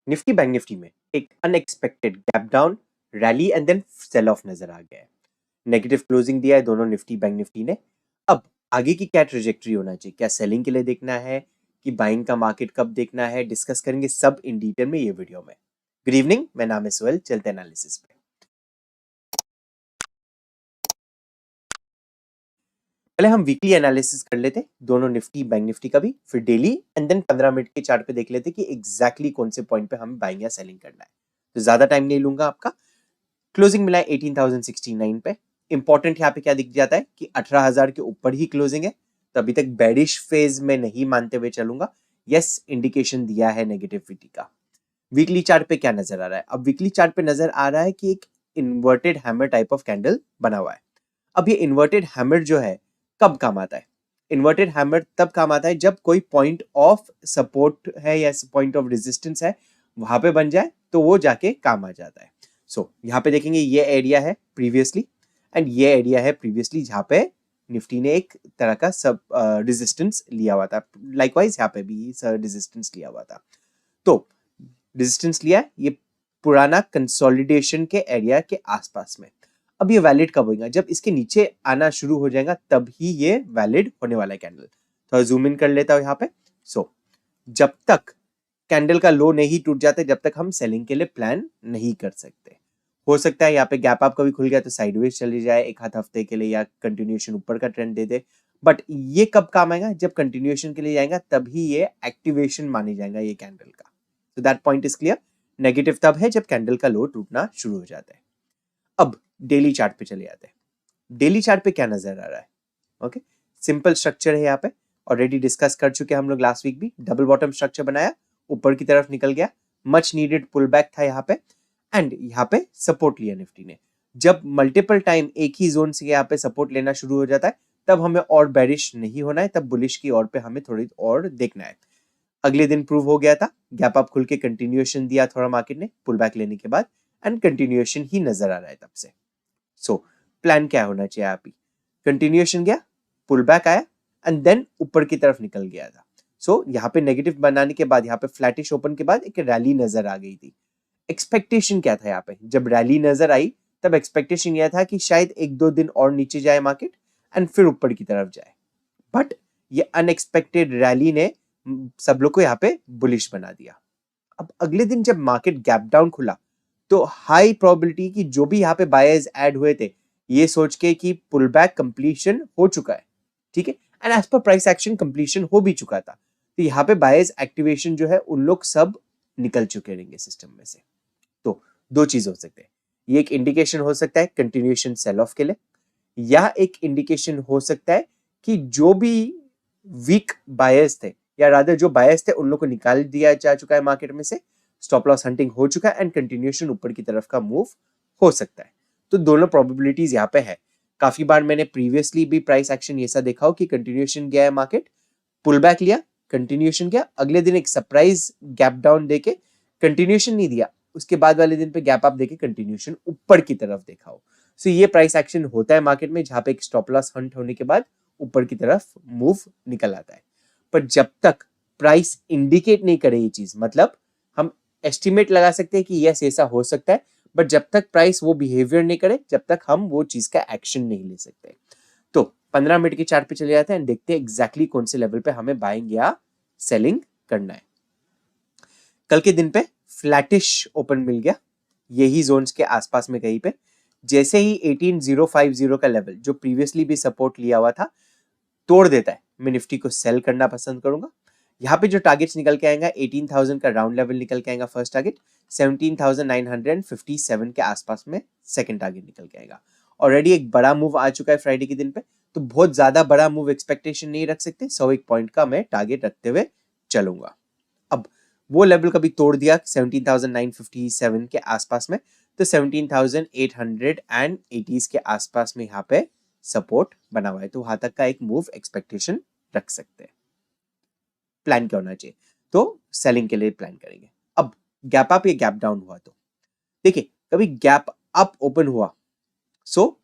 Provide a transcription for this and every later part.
Nifty bank Nifty में एक unexpected gap down, rally and then sell off नजर आ गया है। नेगेटिव क्लोजिंग दिया है दोनों निफ्टी बैंक निफ्टी ने। अब आगे की क्या ट्रेजेक्टरी होना चाहिए, क्या सेलिंग के लिए देखना है कि बाइंग का मार्केट कब देखना है, डिस्कस करेंगे सब इन डिटेल में ये वीडियो में। गुड इवनिंग, मैं नाम है सुहेल, चलते एनालिसिस पे। पहले हम वीकली एनालिसिस कर लेते दोनों निफ्टी बैंक निफ्टी का भी, फिर डेली एंड देन 15 मिनट के चार्ट पे देख लेते कि एग्जैक्टली कौन से पॉइंट पे हमें बाइंग या सेलिंग करना है। तो ज्यादा टाइम नहीं लूंगा आपका। क्लोजिंग मिला है 18,069 पे। इंपॉर्टेंट यहाँ पे क्या दिख जाता है कि 18,000 के ऊपर ही क्लोजिंग है, तो अभी तक बेरिश फेज में नहीं मानते हुए चलूंगा। यस, इंडिकेशन दिया है नेगेटिविटी का। वीकली चार्ट पे क्या नजर आ रहा है? अब वीकली चार्ट पे नजर आ रहा है कि एक inverted hammer type of candle बना हुआ है। अब ये इन्वर्टेड हैमर जो है कब काम आता है? इन्वर्टेड हैमर तब काम आता है जब कोई पॉइंट ऑफ सपोर्ट है या पॉइंट ऑफ रेजिस्टेंस है वहां पे बन जाए तो वो जाके काम आ जाता है। सो यहाँ पे देखेंगे ये एरिया है प्रीवियसली एंड ये एरिया है प्रीवियसली जहाँ पे निफ्टी ने एक तरह का सब रेजिस्टेंस लिया हुआ था। लाइकवाइज यहाँ पे भी रेजिस्टेंस लिया हुआ था। तो रेजिस्टेंस लिया है ये पुराना कंसोलिडेशन के एरिया के आसपास में। अब ये वैलिड कब होगा? जब इसके नीचे आना शुरू हो जाएगा तब ही ये वैलिड होने वाला है कैंडल। तो जूम इन कर लेता हूं यहाँ पे। जब तक कैंडल का लो नहीं टूट जाता, जब तक हम सेलिंग के लिए प्लान नहीं कर सकते। हो सकता है यहाँ पे गैप अप कभी खुल गया तो साइडवेज चली जाए एक आध हफ्ते के लिए, या कंटिन्यूएशन ऊपर का ट्रेंड दे दे। बट ये कब काम आएगा? जब कंटिन्यूएशन के लिए जाएगा तभी ये एक्टिवेशन माने जाएगा ये कैंडल का। तो that point is clear. Negative तब है जब कैंडल का लो टूटना शुरू हो जाता है। अब डेली चार्ट पे चले जाते हैं। डेली चार्ट पे क्या नजर आ रहा है? ओके, सिंपल स्ट्रक्चर है यहाँ पे, ऑलरेडी डिस्कस कर चुके हम लोग लास्ट वीक भी। डबल बॉटम स्ट्रक्चर बनाया, ऊपर की तरफ निकल गया, मच नीडेड पुल बैक था यहाँ पे एंड यहाँ पे सपोर्ट लिया निफ्टी ने। जब मल्टीपल टाइम एक ही जोन से यहाँ पे सपोर्ट लेना शुरू हो जाता है तब हमें और बेरिश नहीं होना है, तब बुलिश की ओर पे हमें थोड़ी और देखना है। अगले दिन प्रूव हो गया था, गैप अप खुल के कंटिन्यूएशन दिया थोड़ा मार्केट ने पुल बैक लेने के बाद एंड कंटिन्यूएशन ही नजर आ रहा है तब से। प्लान क्या होना चाहिए? आप ही कंटिन्यूएशन गया, पुल बैक आया एंड देन ऊपर की तरफ निकल गया था। यहाँ पे नेगेटिव बनाने के बाद यहाँ पे फ्लैटिश ओपन के बाद एक रैली नजर आ गई थी। एक्सपेक्टेशन क्या था यहाँ पे? जब रैली नजर आई तब एक्सपेक्टेशन यह था कि शायद एक दो दिन और नीचे जाए मार्केट एंड फिर ऊपर की तरफ जाए। बट ये अनएक्सपेक्टेड रैली ने सब लोग को यहाँ पे बुलिश बना दिया। अब अगले दिन जब मार्केट गैप डाउन खुला तो हाई प्रोबेबिलिटी कि जो भी यहाँ पे बायर्स ऐड हुए थे ये सोच के कि पुल बैक कंप्लीशन हो चुका है, ठीक है, एंड एज पर प्राइस एक्शन कंप्लीशन हो भी चुका था, तो यहाँ पे बायर्स एक्टिवेशन जो है उन लोग सब निकल चुके रहेंगे सिस्टम में से। तो दो चीज हो सकते हैं, ये एक इंडिकेशन हो सकता है कंटिन्यूएशन सेल ऑफ के लिए, या एक इंडिकेशन हो सकता है कि जो भी वीक बायर्स थे या रादर जो बायर्स थे उन लोग को निकाल दिया जा चुका है मार्केट में से, स्टॉप लॉस हंटिंग हो चुका है एंड कंटिन्यूएशन ऊपर की तरफ का मूव हो सकता है। तो दोनों प्रोबेबिलिटीज यहाँ पे है। काफी बार मैंने प्रीवियसली भी प्राइस एक्शन ऐसा देखा हो कि कंटिन्यूएशन गया है मार्केट, पुल बैक लिया, कंटिन्यूएशन गया, अगले दिन एक सरप्राइज गैप डाउन देके कंटिन्यूएशन नहीं दिया, उसके बाद वाले दिन पे गैप अप देके कंटिन्यूएशन ऊपर की तरफ देखा हो। ये प्राइस एक्शन होता है मार्केट में जहां पे एक स्टॉप लॉस हंट होने के बाद ऊपर की तरफ मूव निकल आता है। पर जब तक प्राइस इंडिकेट नहीं करे ये चीज, मतलब हम एस्टिमेट लगा सकते हैं कि यस ऐसा हो सकता है, बट जब तक प्राइस वो बिहेवियर नहीं करे जब तक हम वो चीज का एक्शन नहीं ले सकते। तो 15 मिनट के चार्ट पे चले जाते हैं, देखते हैं एग्जैक्टली कौन से लेवल पे हमें बाइंग या सेलिंग करना है। कल के दिन पे फ्लैटिश ओपन मिल गया यही जोन्स के आसपास में कहीं पे। जैसे ही 18050 का लेवल जो प्रीवियसली भी सपोर्ट लिया हुआ था तोड़ देता है, मैं निफ्टी को सेल करना पसंद करूंगा। यहाँ पे जो टारगेट्स निकल के आएगा 18,000 का राउंड लेवल निकल के आएगा फर्स्ट टारगेट, 17,957 के आसपास में सेकंड टारगेट निकल के आएगा। ऑलरेडी एक बड़ा मूव आ चुका है फ्राइडे के दिन पे, तो बहुत ज्यादा बड़ा मूव एक्सपेक्टेशन नहीं रख सकते, 101 पॉइंट का मैं टारगेट रखते हुए चलूंगा। अब वो लेवल कभी तोड़ दिया 17,957 के आसपास में, तो 17,880 के आसपास में यहाँ पे सपोर्ट बना हुआ है, तो वहां तक का एक मूव एक्सपेक्टेशन रख सकते हैं। प्लान क्या होना चाहिए? तो सेलिंग के लिए प्लान करेंगे। अब गैप अप या गैप डाउन हुआ तो देखिए, कभी गैप अप ओपन हुआ, सो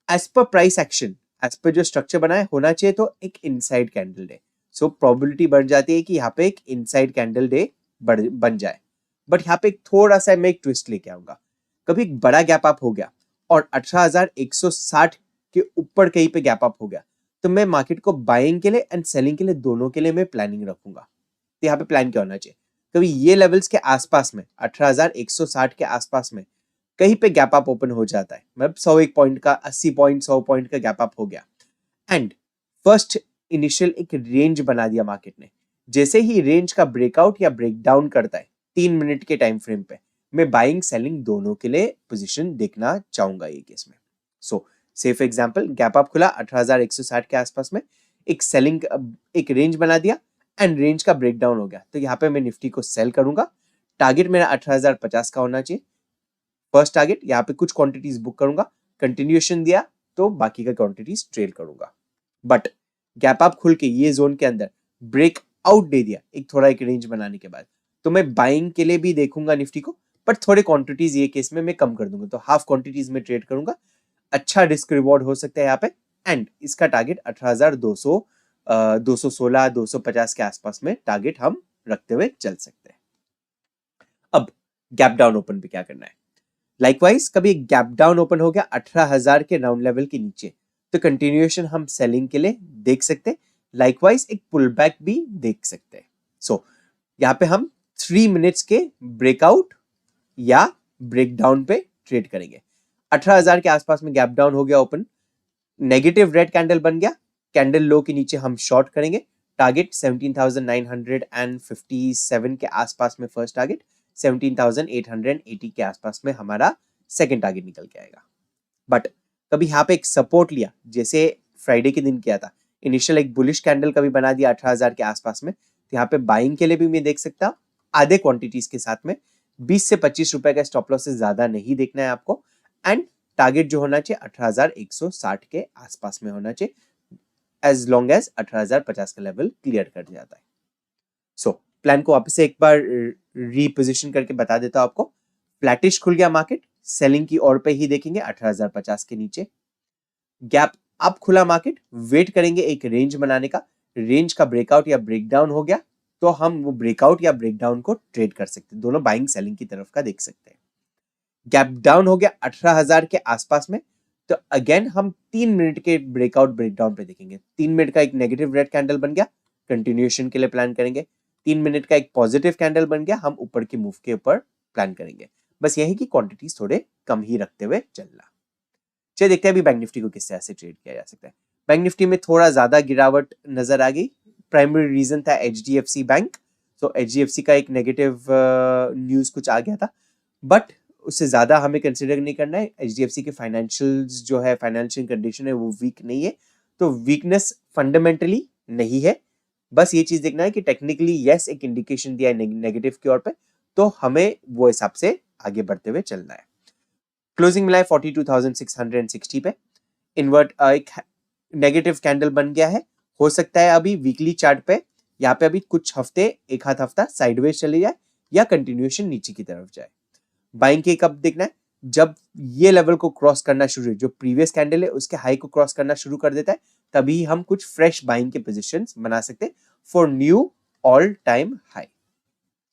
एज पर प्राइस एक्शन, एज पर जो स्ट्रक्चर बना है होना चाहिए तो एक inside candle day. So probability बढ़ जाती है कि यहाँ पे एक इनसाइड कैंडल डे बन जाए। बट यहाँ पे थोड़ा सा मैं एक ट्विस्ट लेके आऊंगा। कभी एक बड़ा गैप अप हो गया और 18,160 के ऊपर कहीं पे गैप अप हो गया, तो मैं मार्केट को बाइंग के लिए एंड सेलिंग के लिए दोनों के लिए मैं प्लानिंग रखूंगा। तो यहाँ पे प्लान क्या होना चाहिए, कभी ये लेवल्स के आसपास में 18,160 के आसपास में कहीं पे गैप अप ओपन हो जाता है, मतलब 101 पॉइंट का, 80 पॉइंट, 100 पॉइंट का गैप अप हो गया एंड फर्स्ट इनिशियल एक रेंज बना दिया मार्केट ने। जैसे ही रेंज का ब्रेकआउट या ब्रेकडाउन करता है 3 मिनट के टाइम फ्रेम पे, मैं बाइंग सेलिंग दोनों के लिए पोजीशन देखना चाहूंगा ये केस में। सो से फॉर एग्जांपल गैप अप खुला 18,160 के आसपास में, एक सेलिंग एक रेंज बना दिया एंड रेंज का ब्रेकडाउन हो गया, तो यहाँ पे मैं निफ्टी को सेल करूंगा। टारगेट मेरा 18,050 का होना चाहिए, फर्स्ट टारगेट। यहाँ पे कुछ क्वांटिटीज बुक करूंगा, कंटिन्यूएशन दिया तो बाकी का क्वांटिटीज ट्रेल करूंगा। बट गैप अप खुल के ये जोन के अंदर ब्रेक आउट दे दिया एक थोड़ा एक रेंज बनाने के बाद, तो मैं बाइंग के लिए भी देखूंगा निफ्टी को, बट थोड़े क्वांटिटीज ये केस में मैं कम कर दूंगा, तो हाफ क्वांटिटीज में ट्रेड करूंगा। अच्छा रिस्क रिवॉर्ड हो सकता है यहाँ पे एंड इसका टारगेट 18,200 216 250 के आसपास में टारगेट हम रखते हुए चल सकते हैं। अब गैप डाउन ओपन पे क्या करना है, लाइकवाइज कभी एक गैप डाउन ओपन हो गया 18,000 के राउंड लेवल के नीचे, तो कंटिन्यूएशन हम सेलिंग के लिए देख सकते हैं, लाइकवाइज एक पुल बैक भी देख सकते हैं। सो यहाँ पे हम 3 मिनट्स के ब्रेकआउट या ब्रेकडाउन पे ट्रेड करेंगे। 18,000 के आसपास में गैप डाउन हो गया ओपन, नेगेटिव रेड कैंडल बन गया, कैंडल लो के नीचे हम शॉर्ट करेंगे, टारगेट 17,957 के आसपास में फर्स्ट टारगेट, 17,880 के आसपास में हमारा सेकंड टारगेट निकल के आएगा। बट कभी यहाँ पे एक सपोर्ट लिया, जैसे फ्राइडे के दिन किया था, इनिशियल एक बुलिश कैंडल कभी बना दिया 18,000 के आसपास में, तो यहाँ पे बाइंग के लिए भी मैं देख सकता हूँ आधे क्वांटिटीज के साथ में। 20 से 25 रुपए का स्टॉप लॉस से ज्यादा नहीं देखना है आपको एंड टारगेट जो होना चाहिए 18,160 के आसपास में होना चाहिए, एज लॉन्ग एज 18,050 का लेवल क्लियर कर जाता है। सो प्लान को वापस से एक बार रीपोजिशन करके बता देता हूं आपको। फ्लैटिश खुल गया मार्केट, सेलिंग की ओर पे ही देखेंगे 18,050 के नीचे। गैप अप खुला मार्केट, वेट करेंगे एक रेंज बनाने का, रेंज का ब्रेकआउट या ब्रेकडाउन हो गया तो हम वो ब्रेकआउट या ब्रेकडाउन को ट्रेड कर सकते हैं, दोनों बाइंग सेलिंग की तरफ का देख सकते हैं। गैप डाउन हो गया 18,000 के आसपास में, तो अगेन हम 3 मिनट के ब्रेकआउट ब्रेकडाउन पे देखेंगे। 3 मिनट का एक नेगेटिव रेड कैंडल बन गया, कंटिन्यूएशन के लिए प्लान करेंगे। 3 मिनट का एक पॉजिटिव कैंडल बन गया, हम ऊपर की मूव के ऊपर प्लान करेंगे। बस यही कि क्वांटिटीज थोड़े कम ही रखते हुए चलना। चलिए देखते हैं अभी बैंक निफ्टी को किस तरह से ट्रेड किया जा सकता है। बैंक निफ्टी में थोड़ा ज्यादा गिरावट नजर आ गई, प्राइमरी रीजन था HDFC बैंक। तो HDFC का एक नेगेटिव न्यूज कुछ आ गया था, बट उससे ज्यादा हमें कंसिडर नहीं करना है। HDFC के फाइनेंशियल्स जो है, फाइनेंशियल कंडीशन है वो वीक नहीं है, तो वीकनेस फंडामेंटली नहीं है। बस ये चीज देखना है कि टेक्निकली यस एक इंडिकेशन दिया है नेगेटिव की ओर पे, तो हमें वो हिसाब से आगे बढ़ते हुए चलना है। क्लोजिंग मिला है 42,660 पे, इन्वर्ट एक नेगेटिव कैंडल बन गया है। हो सकता है अभी वीकली चार्ट पे यहाँ पे अभी कुछ हफ्ते, एक आध हफ्ता साइडवेज चले जाए या कंटिन्यूएशन नीचे की तरफ जाए। बाइंग के कब देखना है, जब ये लेवल को क्रॉस करना शुरू है, जो प्रीवियस कैंडल है उसके हाई को क्रॉस करना शुरू कर देता है, तभी हम कुछ फ्रेश बाइंग के पोजीशंस बना सकते हैं for knew all time high.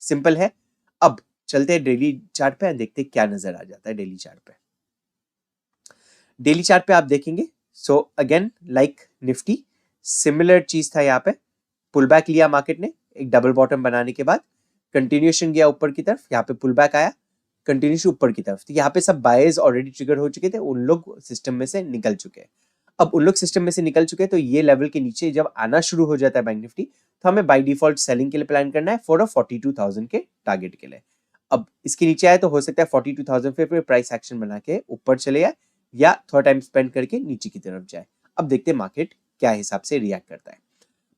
Simple है। अब चलते हैं डेली चार्ट पे, देखते हैं क्या नजर आ जाता है डेली चार्ट पे। डेली चार्ट पे आप देखेंगे, so again like Nifty similar चीज था। यहाँ पे पुल बैक लिया मार्केट ने एक डबल बॉटम बनाने के बाद, कंटिन्यूएशन गया ऊपर की तरफ, यहाँ पे पुल बैक आया, कंटिन्यूएशन ऊपर की तरफ। तो यहाँ पे सब बायर्स ऑलरेडी ट्रिगर हो चुके थे, उन लोग सिस्टम में से निकल चुके हैं। अब उन लोग सिस्टम में से निकल चुके हैं, तो ये लेवल के नीचे जब आना शुरू हो जाता है बैंक निफ्टी, तो हमें बाय डिफॉल्ट सेलिंग के लिए प्लान करना है फॉर 42,000 के टारगेट के लिए। अब इसके नीचे आए तो हो सकता है 42,000 फिर प्राइस एक्शन बना के ऊपर चले जाए या थोड़ा टाइम स्पेंड करके नीचे की तरफ जाए। अब देखते हैं मार्केट क्या हिसाब से रिएक्ट करता है।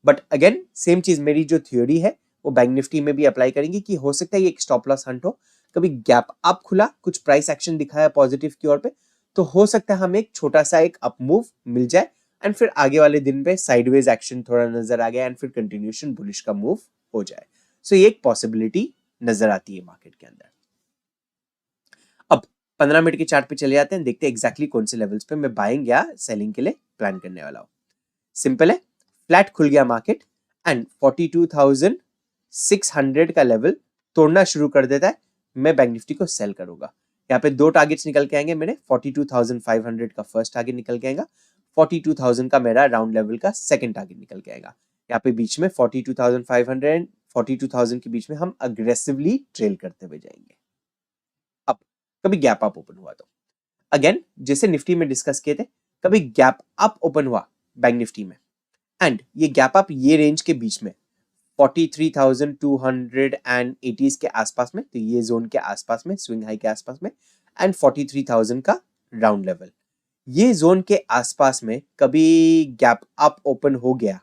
बट अगेन सेम चीज, मेरी जो थ्योरी है वो बैंक निफ्टी में भी अप्लाई करेंगे कि हो सकता है ये एक स्टॉप लॉस हंट हो। कभी गैप अप खुला, कुछ प्राइस एक्शन दिखाया पॉजिटिव की ओर पे, तो हो सकता है हमें एक छोटा सा एक अप मूव मिल जाए एंड फिर आगे वाले दिन पे साइडवेज एक्शन थोड़ा नजर आ गया एंड फिर कंटिन्यूएशन बुलिश का मूव हो जाए। सो ये एक पॉसिबिलिटी नजर आती है मार्केट के अंदर। अब 15 मिनट के चार्ट पे चले जाते हैं, देखते हैं एग्जैक्टली कौन से लेवल्स पे मैं बाइंग या सेलिंग के लिए प्लान करने वाला हूं। सिंपल है, फ्लैट खुल गया मार्केट एंड 42,600 का लेवल तोड़ना शुरू कर देता है, मैं बैंक निफ्टी को सेल करूंगा। यहाँ पे दो टारगेट्स निकल के आएंगे मेरे, 42,500 का फर्स्ट टारगेट निकल के आएगा, 42,000 का मेरा राउंड लेवल का सेकंड टारगेट निकल के आएगा। यहाँ पे बीच में 42,500 42,000 के बीच में हम अग्रेसिवली ट्रेल करते हुए जाएंगे। अब कभी गैप अप ओपन हुआ तो अगेन जैसे निफ्टी में डिस्कस किए थे, कभी गैप अप ओपन हुआ बैंक निफ्टी में एंड ये गैप अप ये रेंज के बीच में 43,280 के आसपास में, तो ये जोन के आसपास में, स्विंग हाई के आसपास में, एंड 43,000 का राउंड लेवल, ये जोन के आसपास में कभी गैप अप ओपन हो गया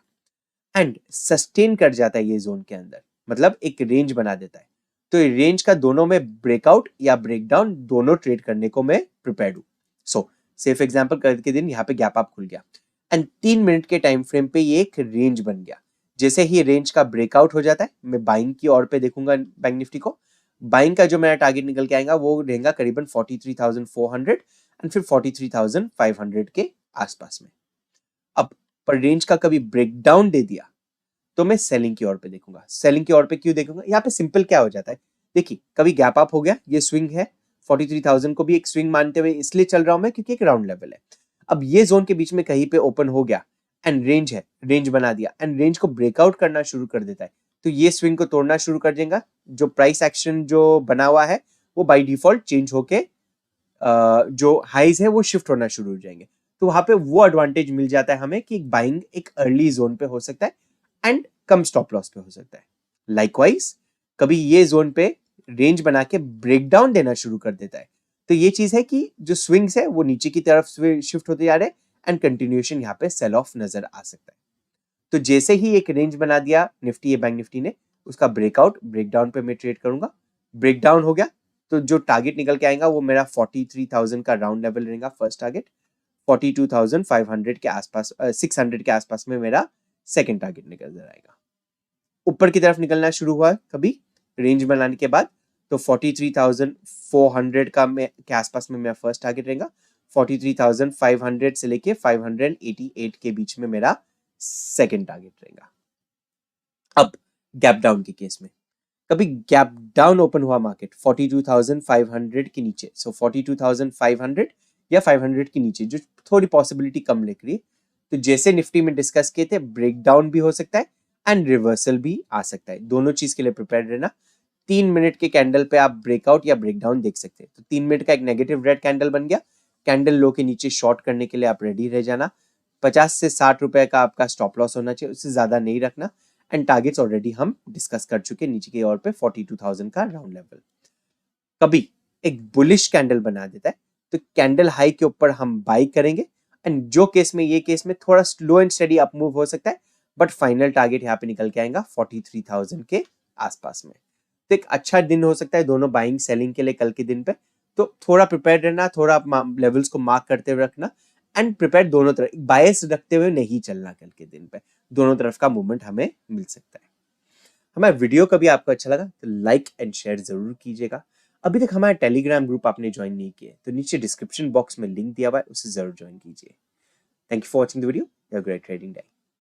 एंड सस्टेन कर जाता है ये जोन के अंदर, मतलब एक रेंज बना देता है, तो ये रेंज का दोनों में ब्रेकआउट या ब्रेकडाउन दोनों ट्रेड करने को मैं प्रिपेयर्ड हूँ। सो सेफ एग्जांपल कल के दिन यहाँ पे गैप अप खुल गया एंड 3 मिनट के टाइम फ्रेम पे ये एक रेंज बन गया। जैसे ही रेंज का ब्रेकआउट हो जाता है, मैं बाइंग की ओर पे देखूंगा बैंक निफ्टी को। बाइंग का जो मेरा टारगेट निकल के आएगा वो रहेगा करीबन 43,400 एंड फिर 43,500 के आसपास में। अब पर रेंज का कभी ब्रेकडाउन दे दिया तो मैं सेलिंग की ओर पे देखूंगा। सेलिंग की ओर पे क्यों देखूंगा, यहाँ पे सिंपल क्या हो जाता है, देखिए कभी गैप अप हो गया, ये स्विंग है, 43,000 को भी एक स्विंग मानते हुए इसलिए चल रहा हूं मैं क्योंकि एक राउंड लेवल है। अब ये जोन के बीच में कहीं पे ओपन हो गया एंड रेंज है, रेंज बना दिया एंड रेंज को ब्रेकआउट करना शुरू कर देता है, तो ये स्विंग को तोड़ना शुरू कर देगा। जो प्राइस एक्शन जो बना हुआ है वो बाय डिफॉल्ट चेंज होके जो हाइज है वो शिफ्ट होना शुरू हो जाएंगे, तो वहां पे वो एडवांटेज मिल जाता है हमें कि बाइंग एक अर्ली जोन पे हो सकता है एंड कम स्टॉप लॉस पे हो सकता है। लाइकवाइज कभी ये जोन पे रेंज बना के ब्रेकडाउन देना शुरू कर देता है, तो ये चीज है कि जो स्विंग्स है वो नीचे की तरफ शिफ्ट होते जा रहे हैं एंड कंटिन्यूएशन यहाँ पे सेल ऑफ नजर आ सकता है। तो जैसे ही एक रेंज बना दिया निफ्टी या बैंक निफ्टी ने, उसका ब्रेकआउट ब्रेकडाउन पे मैं ट्रेड करूंगा। ब्रेकडाउन हो गया तो जो टारगेट निकल के आएगा वो मेरा 43,000 का राउंड लेवल रहेगा फर्स्ट टारगेट, 42,500 के आसपास 600 के आसपास में मेरा सेकंड टारगेट निकल जाएगा। ऊपर की तरफ निकलना शुरू हुआ कभी रेंज बनाने के बाद, तो 43,400 का के आसपास में मेरा फर्स्ट टारगेट रहेगा, 43,500 से लेके 588 के बीच में मेरा सेकंड टारगेट रहेगा। अब गैप डाउन के केस में कभी गैप डाउन ओपन हुआ मार्केट 42,500 के नीचे, सो 42,500 या 500 के नीचे, जो थोड़ी पॉसिबिलिटी कम लिख रही है, तो जैसे निफ्टी में डिस्कस किए थे ब्रेकडाउन भी हो सकता है एंड रिवर्सल भी आ सकता है। दोनों चीज के लिए प्रिपेयर रहना। 3 मिनट के कैंडल पे आप ब्रेकआउट या ब्रेकडाउन देख सकते हैं, तो 3 मिनट का एक नेगेटिव रेड कैंडल बन गया, कैंडल लो के नीचे शॉर्ट करने के लिए आप रेडी रह जाना। 50 से 60 रुपए का आपका स्टॉप लॉस होना चाहिए, उससे ज्यादा नहीं रखना एंड टारगेट्स ऑलरेडी हम डिस्कस कर चुके नीचे की ओर पे 42,000 का राउंड लेवल। कभी एक बुलिश कैंडल बना देता है तो कैंडल हाई के ऊपर हम बाई करेंगे एंड जो केस में ये केस में थोड़ा slow and study up move हो सकता है, बट फाइनल टारगेट यहाँ पे निकल के आएगा 43,000 के आसपास में। तो एक अच्छा दिन हो सकता है दोनों बाइंग सेलिंग के लिए कल के दिन पे, तो थोड़ा प्रिपेयर रहना, थोड़ा लेवल्स को मार्क करते हुए रखना एंड प्रिपेयर दोनों तरफ बायस रखते हुए नहीं चलना। कल के दिन पे दोनों तरफ का मूवमेंट हमें मिल सकता है। हमारा वीडियो कभी आपको अच्छा लगा तो लाइक एंड शेयर जरूर कीजिएगा। अभी तक हमारा टेलीग्राम ग्रुप आपने ज्वाइन नहीं किया तो नीचे डिस्क्रिप्शन बॉक्स में लिंक दिया हुआ है, उसे जरूर ज्वाइन कीजिए। Thank you for watching the video. Have a great trading day.